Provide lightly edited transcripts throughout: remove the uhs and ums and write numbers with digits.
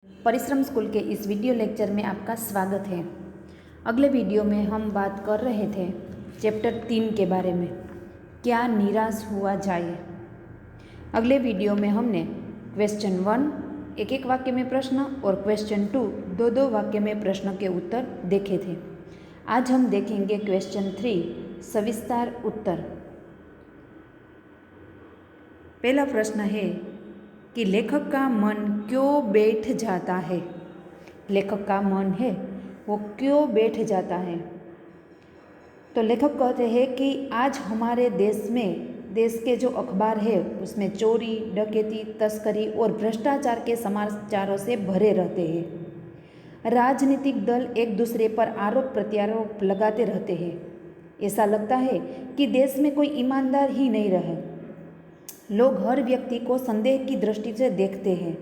परिश्रम स्कूल के इस वीडियो लेक्चर में आपका स्वागत है। अगले वीडियो में हम बात कर रहे थे चैप्टर 3 के बारे में, क्या निराश हुआ जाए। अगले वीडियो में हमने क्वेश्चन 1 एक एक वाक्य में प्रश्न और क्वेश्चन 2 दो दो वाक्य में प्रश्न के उत्तर देखे थे। आज हम देखेंगे क्वेश्चन 3 सविस्तार उत्तर। पहला प्रश्न है कि लेखक का मन क्यों बैठ जाता है। लेखक का मन है वो क्यों बैठ जाता है। तो लेखक कहते हैं कि आज हमारे देश के जो अखबार है उसमें चोरी, डकैती, तस्करी और भ्रष्टाचार के समाचारों से भरे रहते हैं। राजनीतिक दल एक दूसरे पर आरोप प्रत्यारोप लगाते रहते हैं। ऐसा लगता है कि देश में कोई ईमानदार ही नहीं रहे। लोग हर व्यक्ति को संदेह की दृष्टि से देखते हैं।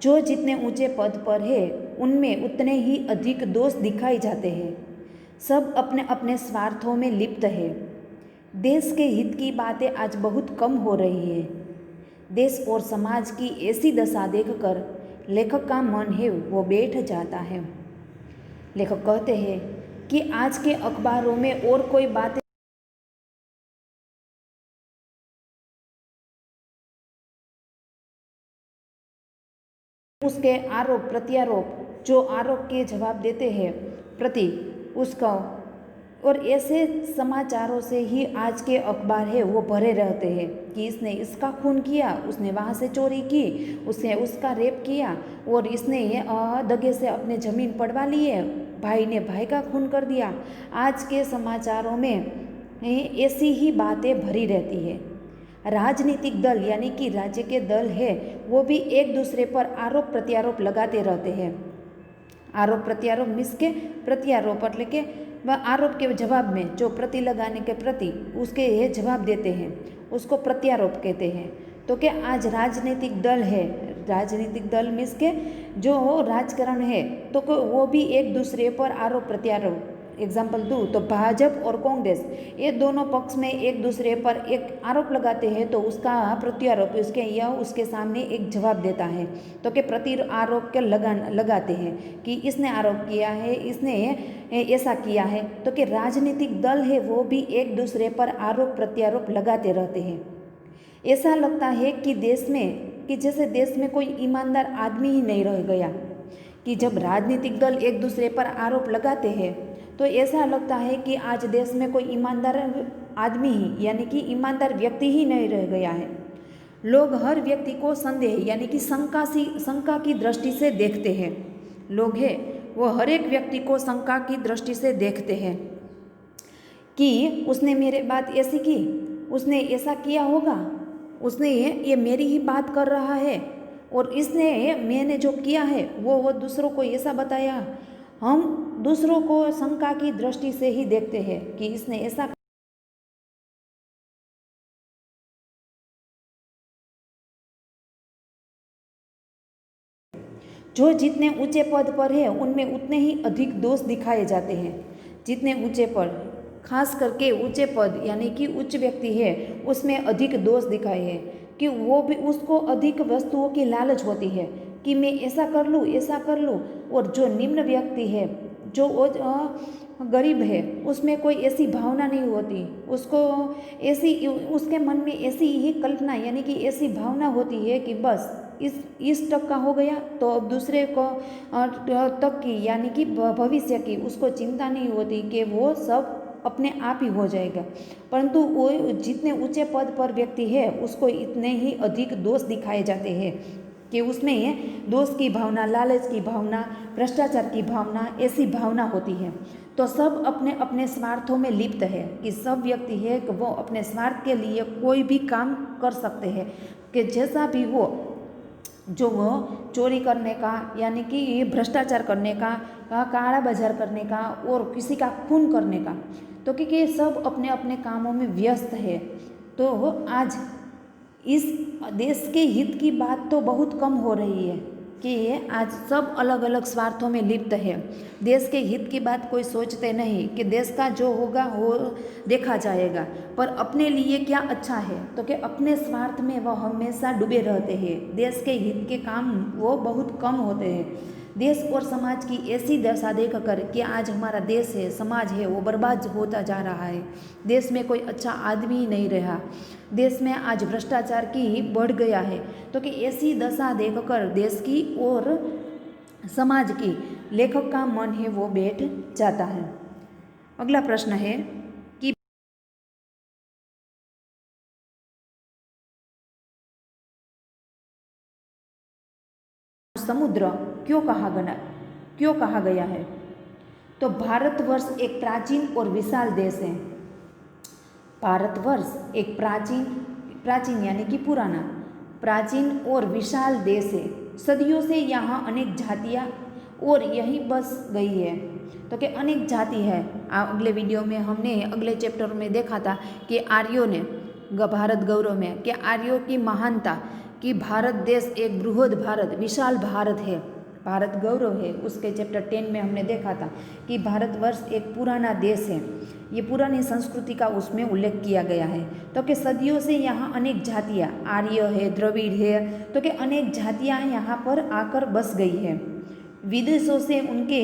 जो जितने ऊंचे पद पर है उनमें उतने ही अधिक दोष दिखाए जाते हैं। सब अपने अपने स्वार्थों में लिप्त है। देश के हित की बातें आज बहुत कम हो रही है। देश और समाज की ऐसी दशा देखकर लेखक का मन है वो बैठ जाता है। लेखक कहते हैं कि आज के अखबारों में और कोई बातें उसके आरोप प्रत्यारोप जो आरोप के जवाब देते हैं प्रति उसका, और ऐसे समाचारों से ही आज के अखबार है वो भरे रहते हैं कि इसने इसका खून किया, उसने वहाँ से चोरी की, उसने उसका रेप किया और इसने दगे से अपने ज़मीन पड़वा ली है, भाई ने भाई का खून कर दिया। आज के समाचारों में ऐसी ही बातें भरी रहती है। राजनीतिक दल यानी कि राज्य के दल है वो भी एक दूसरे पर आरोप प्रत्यारोप लगाते रहते हैं। आरोप प्रत्यारोप मीन्स के प्रत्यारोप એટલે કે आरोप के जवाब में जो प्रति लगाने के प्रति उसके ये जवाब देते हैं उसको प्रत्यारोप कहते हैं। तो क्या आज राजनीतिक दल है, राजनीतिक दल मीन्स के जो राजकारण है तो वो भी एक दूसरे पर आरोप प्रत्यारोप, एग्जाम्पल दूँ तो भाजपा और कांग्रेस ये दोनों पक्ष में एक दूसरे पर एक आरोप लगाते हैं तो उसका प्रत्यारोप उसके सामने एक जवाब देता है। तो कि प्रति आरोप के लगाते हैं कि इसने आरोप किया है, इसने ऐसा किया है। तो कि राजनीतिक दल है वो भी एक दूसरे पर आरोप प्रत्यारोप लगाते रहते हैं। ऐसा लगता है कि देश में कि जैसे देश में कोई ईमानदार आदमी ही नहीं रह गया। कि जब राजनीतिक दल एक दूसरे पर आरोप लगाते हैं तो ऐसा लगता है कि आज देश में कोई ईमानदार आदमी ही यानी कि ईमानदार व्यक्ति ही नहीं रह गया है। लोग हर व्यक्ति को संदेह यानी कि शंका की दृष्टि से देखते हैं। लोग है वो हर एक व्यक्ति को शंका की दृष्टि से देखते हैं कि उसने मेरे बात ऐसी की, उसने ऐसा किया होगा, उसने ये मेरी ही बात कर रहा है और इसने मैंने जो किया है वो दूसरों को ऐसा बताया। हम दूसरों को शंका की दृष्टि से ही देखते हैं कि इसने ऐसा। जो जितने ऊंचे पद पर है उनमें उतने ही अधिक दोष दिखाए जाते हैं। जितने ऊंचे पर खास करके ऊंचे पद यानी कि उच्च व्यक्ति है उसमें अधिक दोष दिखाए हैं कि वो भी उसको अधिक वस्तुओं की लालच होती है कि मैं ऐसा कर लूँ ऐसा कर लूँ। और जो निम्न व्यक्ति है जो गरीब है उसमें कोई ऐसी भावना नहीं होती, उसको ऐसी उसके मन में ऐसी ही कल्पना यानी कि ऐसी भावना होती है कि बस इस तक का हो गया तो अब दूसरे को तक की यानी कि भविष्य की उसको चिंता नहीं होती कि वो सब अपने आप ही हो जाएगा। परंतु वो जितने ऊंचे पद पर व्यक्ति है उसको इतने ही अधिक दोष दिखाए जाते हैं कि उसमें दोष की भावना, लालच की भावना, भ्रष्टाचार की भावना, ऐसी भावना होती है। तो सब अपने अपने स्वार्थों में लिप्त है कि सब व्यक्ति है कि वो अपने स्वार्थ के लिए कोई भी काम कर सकते हैं कि जैसा भी हो, जो वो चोरी करने का यानी कि भ्रष्टाचार करने का, काला बाजार करने का और किसी का खून करने का, तो क्योंकि सब अपने अपने कामों में व्यस्त है। तो आज इस देश के हित की बात तो बहुत कम हो रही है। कि ये आज सब अलग अलग स्वार्थों में लिप्त है। देश के हित की बात कोई सोचते नहीं कि देश का जो होगा वो देखा जाएगा, पर अपने लिए क्या अच्छा है तो कि अपने स्वार्थ में वह हमेशा डूबे रहते हैं। देश के हित के काम वो बहुत कम होते हैं। देश और समाज की ऐसी दशा देख कर कि आज हमारा देश है, समाज है, वो बर्बाद होता जा रहा है। देश में कोई अच्छा आदमी ही नहीं रहा। देश में आज भ्रष्टाचार की बढ़ गया है। तो कि ऐसी दशा देखकर देश की और समाज की लेखक का मन है वो बैठ जाता है। अगला प्रश्न है कि समुद्र क्यों कहा गया है? तो भारतवर्ष एक प्राचीन और विशाल देश है। भारतवर्ष एक प्राचीन यानी कि पुराना, प्राचीन और विशाल देश है। सदियों से यहाँ अनेक जातियाँ और यहीं बस गई है। तो कि अनेक जाति है। अगले वीडियो में हमने अगले चैप्टर में देखा था कि आर्यों ने भारत गौरव में कि आर्यों की महानता कि भारत देश एक बृहद भारत, विशाल भारत है, भारत गौरव है। उसके चैप्टर 10 में हमने देखा था कि भारतवर्ष एक पुराना देश है। ये पुरानी संस्कृति का उसमें उल्लेख किया गया है। तो कि सदियों से यहाँ अनेक जातियाँ, आर्य है, द्रविड़ है, तो कि अनेक जातियाँ यहाँ पर आकर बस गई है। विदेशों से उनके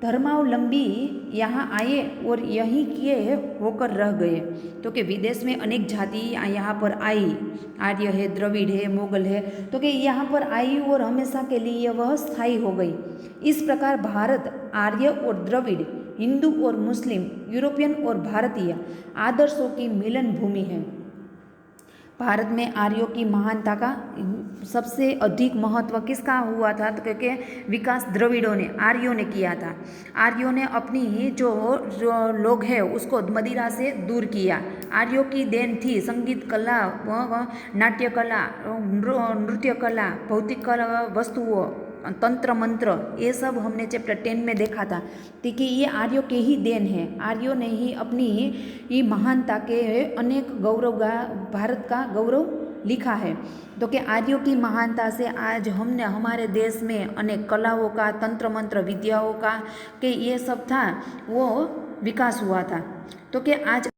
धर्मावलंबी यहाँ आए और यहीं के होकर रह गए। तो कि विदेश में अनेक जाति यहाँ पर आई, आर्य है, द्रविड़ है, मुगल है, तो कि यहाँ पर आई और हमेशा के लिए वह स्थायी हो गई। इस प्रकार भारत आर्य और द्रविड़, हिंदू और मुस्लिम, यूरोपियन और भारतीय आदर्शों की मिलन भूमि है। भारत में आर्यों की महानता का सबसे अधिक महत्व किसका हुआ था? तो क्योंकि विकास द्रविड़ों ने, आर्यों ने किया था। आर्यों ने अपनी जो लोग हैं उसको मदिरा से दूर किया। आर्यों की देन थी संगीत कला, नाट्य कला, नृत्य कला, भौतिक वस्तुओं, तंत्र मंत्र, ये सब हमने चैप्टर 10 में देखा था कि ये आर्यों के ही देन है। आर्यों ने ही अपनी ये महानता के अनेक गौरव भारत का गौरव लिखा है। तो कि आर्यों की महानता से आज हमने हमारे देश में अनेक कलाओं का, तंत्र मंत्र विद्याओं का कि ये सब था वो विकास हुआ था। तो कि आज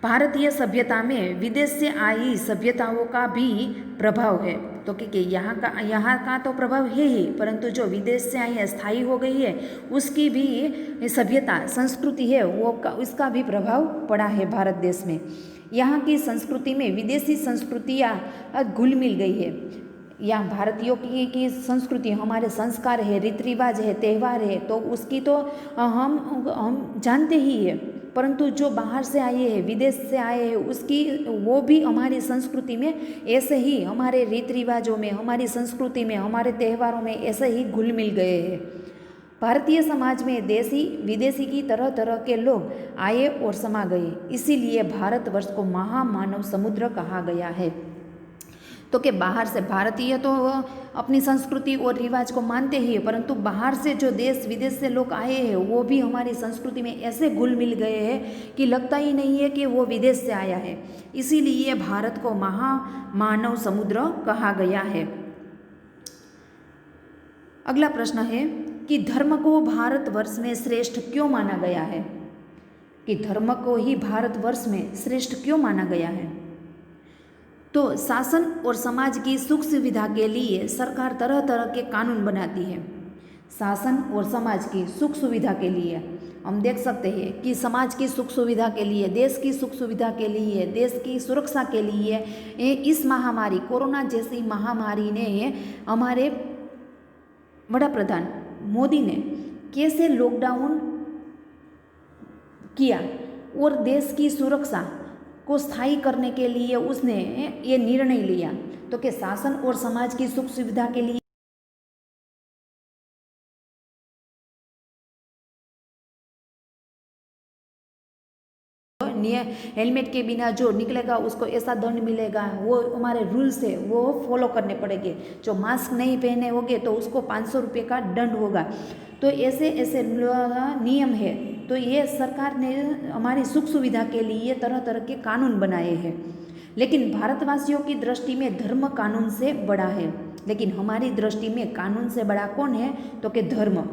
भारतीय सभ्यता में विदेश से आई सभ्यताओं का भी प्रभाव है। तो कि यहाँ का तो प्रभाव है ही, परंतु जो विदेश से आई है, स्थायी हो गई है, उसकी भी सभ्यता, संस्कृति है वो उसका भी प्रभाव पड़ा है भारत देश में। यहाँ की संस्कृति में विदेशी संस्कृतियाँ घुल मिल गई है। यहाँ भारतीयों की संस्कृति, हमारे संस्कार है, रीति रिवाज है, त्यौहार है, तो उसकी तो हम जानते ही है। परंतु जो बाहर से आए हैं, विदेश से आए हैं, उसकी वो भी हमारी संस्कृति में ऐसे ही, हमारे रीति रिवाजों में, हमारी संस्कृति में, हमारे त्यौहारों में ऐसे ही घुल मिल गए हैं। भारतीय समाज में देशी विदेशी की तरह तरह के लोग आए और समा गए। इसीलिए भारतवर्ष को महामानव समुद्र कहा गया है। तो कि बाहर से भारतीय तो अपनी संस्कृति और रिवाज को मानते ही है, परंतु बाहर से जो देश विदेश से लोग आए हैं वो भी हमारी संस्कृति में ऐसे घुल मिल गए हैं कि लगता ही नहीं है कि वो विदेश से आया है। इसीलिए भारत को महामानव समुद्र कहा गया है। अगला प्रश्न है कि धर्म को भारतवर्ष में श्रेष्ठ क्यों माना गया है? कि धर्म को ही भारतवर्ष में श्रेष्ठ क्यों माना गया है? तो शासन और समाज की सुख सुविधा के लिए सरकार तरह तरह के कानून बनाती है। शासन और समाज की सुख सुविधा के लिए हम देख सकते हैं कि समाज की सुख सुविधा के लिए, देश की सुख सुविधा के लिए, देश की सुरक्षा के लिए इस महामारी, कोरोना जैसी महामारी ने हमारे बड़ा प्रधान मोदी ने कैसे लॉकडाउन किया और देश की सुरक्षा को स्थायी करने के लिए उसने ये निर्णय लिया। तो कि शासन और समाज की सुख सुविधा के लिए हेलमेट के बिना जो निकलेगा उसको ऐसा दंड मिलेगा, वो हमारे रूल्स है वो फॉलो करने पड़ेंगे। जो मास्क नहीं पहने होंगे तो उसको 500 रुपये का दंड होगा। तो ऐसे ऐसे नियम है तो ये सरकार ने हमारी सुख सुविधा के लिए तरह तरह के कानून बनाए हैं। लेकिन भारतवासियों की दृष्टि में धर्म कानून से बड़ा है, लेकिन हमारी दृष्टि में कानून से बड़ा कौन है? तो कि धर्म।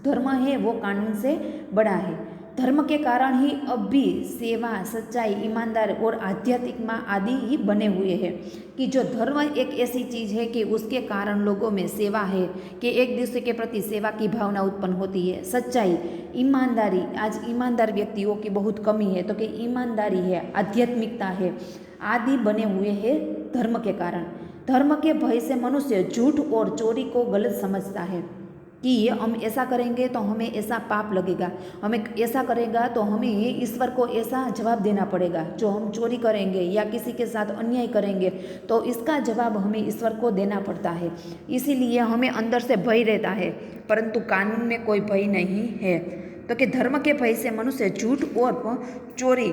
धर्म है वो कानून से बड़ा है। धर्म के कारण ही अब भी सेवा, सच्चाई, ईमानदार और आध्यात्मिक आदि ही बने हुए हैं। कि जो धर्म एक ऐसी चीज़ है कि उसके कारण लोगों में सेवा है, कि एक दूसरे के प्रति सेवा की भावना उत्पन्न होती है। सच्चाई, ईमानदारी, आज ईमानदार व्यक्तियों की बहुत कमी है, तो कि ईमानदारी है, आध्यात्मिकता है, आदि बने हुए हैं धर्म के कारण। धर्म के भय से मनुष्य झूठ और चोरी को गलत समझता है कि ये हम ऐसा करेंगे तो हमें ऐसा पाप लगेगा, हमें ऐसा करेगा तो हमें ईश्वर को ऐसा जवाब देना पड़ेगा। जो हम चोरी करेंगे या किसी के साथ अन्याय करेंगे तो इसका जवाब हमें ईश्वर को देना पड़ता है। इसीलिए हमें अंदर से भय रहता है, परंतु कानून में कोई भय नहीं है। तो कि धर्म के भय से मनुष्य झूठ और चोरी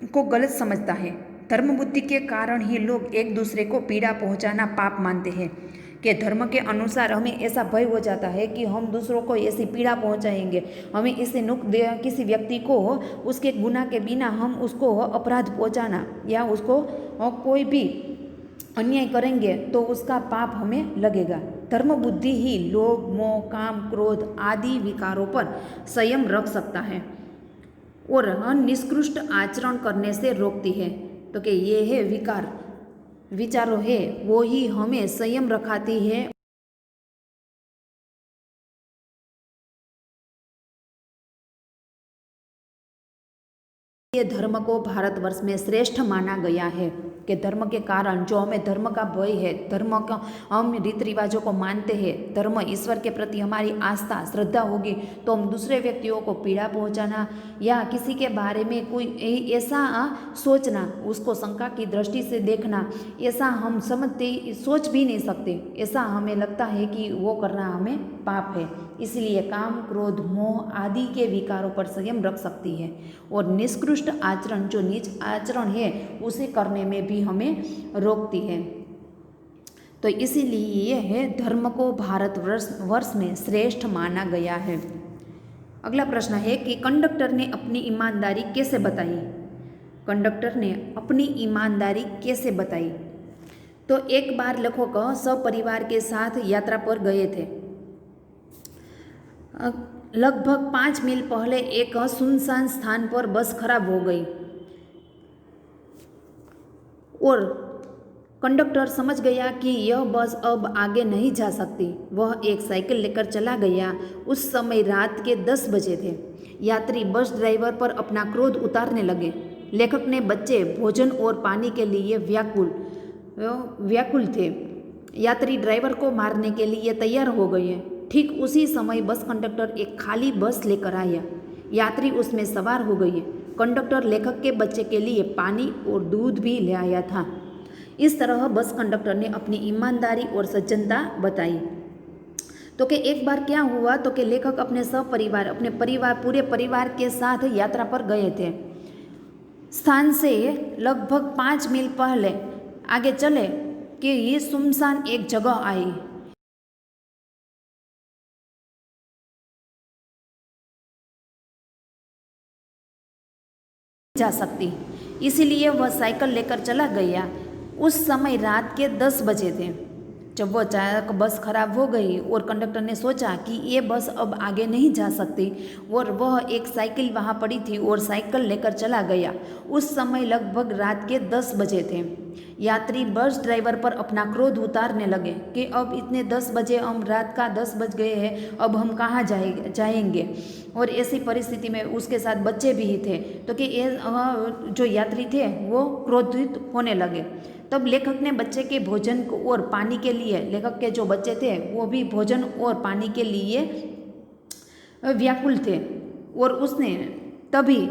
को गलत समझता है। धर्म बुद्धि के कारण ही लोग एक दूसरे को पीड़ा पहुंचाना पाप मानते हैं। कि धर्म के अनुसार हमें ऐसा भय हो जाता है कि हम दूसरों को ऐसी पीड़ा पहुंचाएंगे, हमें इसे किसी व्यक्ति को उसके गुनाह के बिना हम उसको अपराध पहुंचाना या उसको कोई भी अन्याय करेंगे तो उसका पाप हमें लगेगा। धर्म बुद्धि ही लोभ, मोह, काम, क्रोध आदि विकारों पर संयम रख सकता है और निष्कृष्ट आचरण करने से रोकती है। तो कि ये है विकार, विचारों है वो ही हमें संयम रखाती है। ये धर्म को भारतवर्ष में श्रेष्ठ माना गया है। कि धर्म के कारण जो हमें धर्म का भय है, धर्म का हम रीति रिवाजों को मानते हैं, धर्म ईश्वर के प्रति हमारी आस्था श्रद्धा होगी तो हम दूसरे व्यक्तियों को पीड़ा पहुंचाना या किसी के बारे में कोई ऐसा सोचना, उसको शंका की दृष्टि से देखना, ऐसा हम समझते सोच भी नहीं सकते। ऐसा हमें लगता है कि वो करना हमें पाप है। इसलिए काम, क्रोध, मोह आदि के विकारों पर संयम रख सकती है और निष्कृष्ट आचरण जो नीच आचरण है उसे करने में भी हमें रोकती है। तो इसीलिए है धर्म को भारतवर्ष में श्रेष्ठ माना गया है। अगला प्रश्न है कि कंडक्टर ने अपनी ईमानदारी कैसे बताई? कंडक्टर ने अपनी ईमानदारी कैसे बताई? तो एक बार लेखक सपरिवार के साथ यात्रा पर गए थे। लगभग 5 मील पहले एक सुनसान स्थान पर बस खराब हो गई और कंडक्टर समझ गया कि यह बस अब आगे नहीं जा सकती। वह एक साइकिल लेकर चला गया। उस समय रात के 10 बजे थे। यात्री बस ड्राइवर पर अपना क्रोध उतारने लगे। लेखक ने बच्चे भोजन और पानी के लिए व्याकुल थे। यात्री ड्राइवर को मारने के लिए तैयार हो गए। ठीक उसी समय बस कंडक्टर एक खाली बस लेकर आया। यात्री उसमें सवार हो गए। कंडक्टर लेखक के बच्चे के लिए पानी और दूध भी ले आया था। इस तरह बस कंडक्टर ने अपनी ईमानदारी और सज्जनता बताई। तो कि एक बार क्या हुआ तो कि लेखक अपने सपरिवार, अपने पूरे परिवार के साथ यात्रा पर गए थे। स्थान से लगभग 5 मील पहले आगे चले कि ये सुनसान एक जगह आई। जा सकती, इसीलिए वह साइकिल लेकर चला गया। उस समय रात के 10 बजे थे। जब वह अचानक बस खराब हो गई और कंडक्टर ने सोचा कि ये बस अब आगे नहीं जा सकती और वह एक साइकिल वहाँ पड़ी थी और साइकिल लेकर चला गया। उस समय लगभग रात के 10 बजे थे। यात्री बस ड्राइवर पर अपना क्रोध उतारने लगे कि अब इतने 10 बजे, हम रात का 10 बज गए हैं, अब हम कहाँ जाएंगे। और ऐसी परिस्थिति में उसके साथ बच्चे भी ही थे। तो कि ये जो यात्री थे वो क्रोधित होने लगे। तब लेखक ने बच्चे के भोजन और पानी के लिए, लेखक के जो बच्चे थे वो भी भोजन और पानी के लिए व्याकुल थे और उसने तभी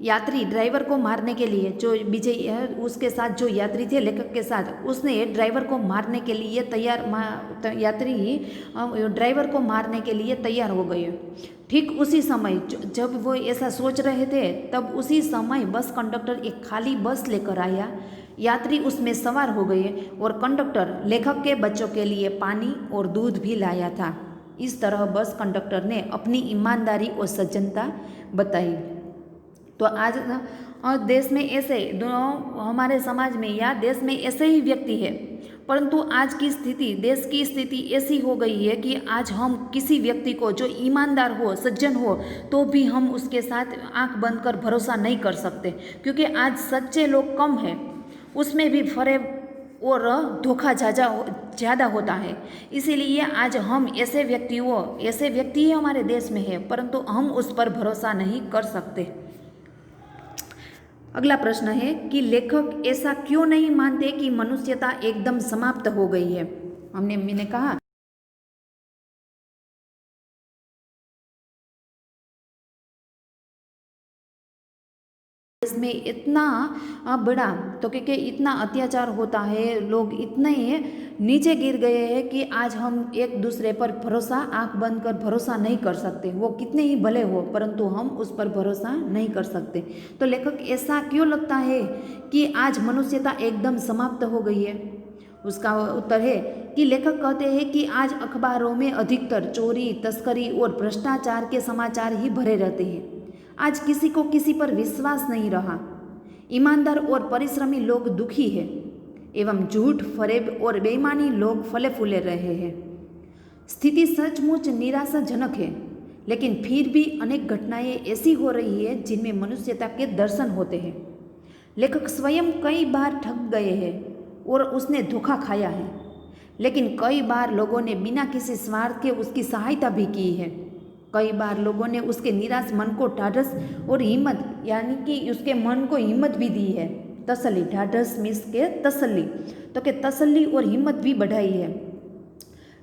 यात्री ड्राइवर को मारने के लिए, जो विजय उसके साथ जो यात्री थे लेखक के साथ, उसने ड्राइवर को मारने के लिए यात्री ड्राइवर को मारने के लिए तैयार हो गए। ठीक उसी समय जब वो ऐसा सोच रहे थे तब उसी समय बस कंडक्टर एक खाली बस लेकर आया। यात्री उसमें सवार हो गए और कंडक्टर लेखक के बच्चों के लिए पानी और दूध भी लाया था। इस तरह बस कंडक्टर ने अपनी ईमानदारी और सज्जनता बताई। तो आज देश में ऐसे हमारे समाज में या देश में ऐसे ही व्यक्ति है, परंतु आज की स्थिति, देश की स्थिति ऐसी हो गई है कि आज हम किसी व्यक्ति को जो ईमानदार हो, सज्जन हो, तो भी हम उसके साथ आंख बंद कर भरोसा नहीं कर सकते, क्योंकि आज सच्चे लोग कम हैं, उसमें भी फरेब और धोखा ज़्यादा होता है। इसीलिए आज हम ऐसे व्यक्ति हमारे देश में है, परंतु हम उस पर भरोसा नहीं कर सकते। अगला प्रश्न है कि लेखक ऐसा क्यों नहीं मानते कि मनुष्यता एकदम समाप्त हो गई है। मैंने कहा इसमें इतना बड़ा, तो क्योंकि इतना अत्याचार होता है, लोग इतने नीचे गिर गए हैं कि आज हम एक दूसरे पर भरोसा, आंख बंद कर भरोसा नहीं कर सकते। वो कितने ही भले हो, परंतु हम उस पर भरोसा नहीं कर सकते। तो लेखक ऐसा क्यों लगता है कि आज मनुष्यता एकदम समाप्त हो गई है? उसका उत्तर है कि लेखक कहते हैं कि आज अखबारों में अधिकतर चोरी, तस्करी और भ्रष्टाचार के समाचार ही भरे रहते हैं। आज किसी को किसी पर विश्वास नहीं रहा। ईमानदार और परिश्रमी लोग दुखी हैं एवं झूठ, फरेब और बेईमानी लोग फले फूले रहे हैं। स्थिति सचमुच निराशाजनक है, लेकिन फिर भी अनेक घटनाएं ऐसी हो रही है जिनमें मनुष्यता के दर्शन होते हैं। लेखक स्वयं कई बार ठग गए हैं और उसने धोखा खाया है, लेकिन कई बार लोगों ने बिना किसी स्वार्थ के उसकी सहायता भी की है। कई बार लोगों ने उसके निराश मन को ढाढ़स और हिम्मत, यानी कि उसके मन को हिम्मत भी दी है। तसल्ली, ढाढ़स मीन्स के तसल्ली, तो के तसल्ली और हिम्मत भी बढ़ाई है।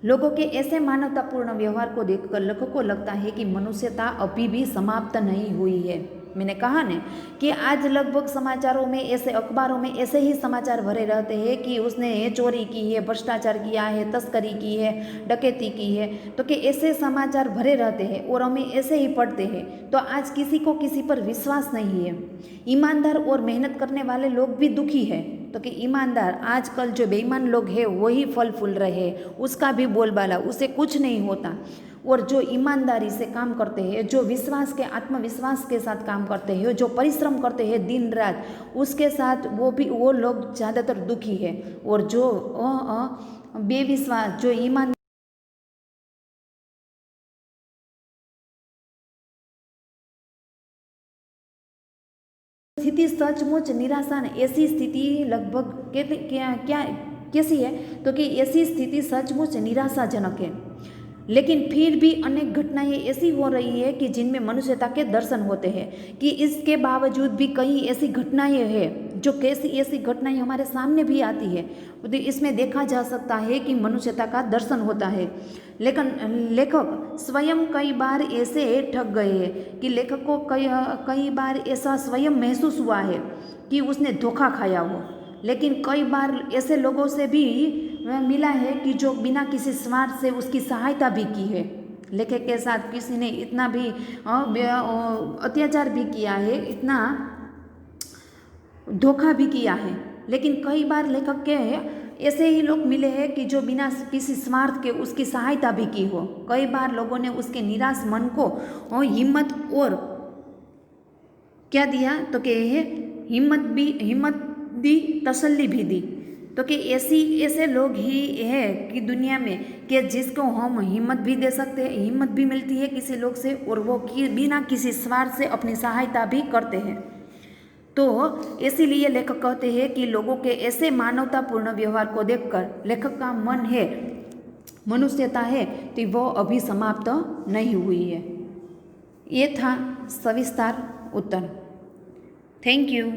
लोगों के ऐसे मानवतापूर्ण व्यवहार को देखकर लेखक को लगता है कि मनुष्यता अभी भी समाप्त नहीं हुई है। मैंने कहा ना कि आज लगभग समाचारों में ऐसे, अखबारों में ऐसे ही समाचार भरे रहते हैं कि उसने चोरी की है, भ्रष्टाचार किया है, तस्करी की है, डकैती की है, तो कि ऐसे समाचार भरे रहते हैं और हमें ऐसे ही पढ़ते हैं। तो आज किसी को किसी पर विश्वास नहीं है। ईमानदार और मेहनत करने वाले लोग भी दुखी है, तो कि ईमानदार, आजकल जो बेईमान लोग हैं वही फल फूल रहे हैं, उसका भी बोलबाला, उसे कुछ नहीं होता। और जो ईमानदारी से काम करते हैं, जो विश्वास के, आत्मविश्वास के साथ काम करते हैं, जो परिश्रम करते हैं दिन रात, उसके साथ वो लोग ज़्यादातर दुखी है। और जो बेविश्वास, जो ईमान स्थिति सचमुच निराशा, ऐसी स्थिति लगभग क्या कैसी है, तो कि ऐसी स्थिति सचमुच निराशाजनक है, लेकिन फिर भी अनेक घटनाएं ऐसी हो रही है कि जिनमें मनुष्यता के दर्शन होते हैं। कि इसके बावजूद भी कई ऐसी घटनाएं हैं जो कैसी ऐसी घटनाएं हमारे सामने भी आती है, तो इसमें देखा जा सकता है कि मनुष्यता का दर्शन होता है। लेकिन लेखक स्वयं कई बार ऐसे ठग गए हैं कि लेखक को कई बार ऐसा स्वयं महसूस हुआ है कि उसने धोखा खाया हो। लेकिन कई बार ऐसे लोगों से भी मिला है कि जो बिना किसी स्वार्थ से उसकी सहायता भी की है। लेखक के साथ किसी ने इतना भी अत्याचार भी किया है, इतना धोखा भी किया है, लेकिन कई बार लेखक के ऐसे ही लोग मिले हैं कि जो बिना किसी स्वार्थ के उसकी सहायता भी की हो। कई बार लोगों ने उसके निराश मन को हिम्मत और क्या दिया, तो कि हिम्मत दी, तसल्ली भी दी। तो कि ऐसे लोग ही है कि दुनिया में कि जिसको हम हिम्मत भी दे सकते हैं, हिम्मत भी मिलती है किसी लोग से, और वो बिना किसी स्वार्थ से अपनी सहायता भी करते हैं। तो इसीलिए लेखक कहते हैं कि लोगों के ऐसे मानवतापूर्ण व्यवहार को देखकर लेखक का मन है, मनुष्यता है, तो वो अभी समाप्त नहीं हुई है। ये था सविस्तार उत्तर। Thank you.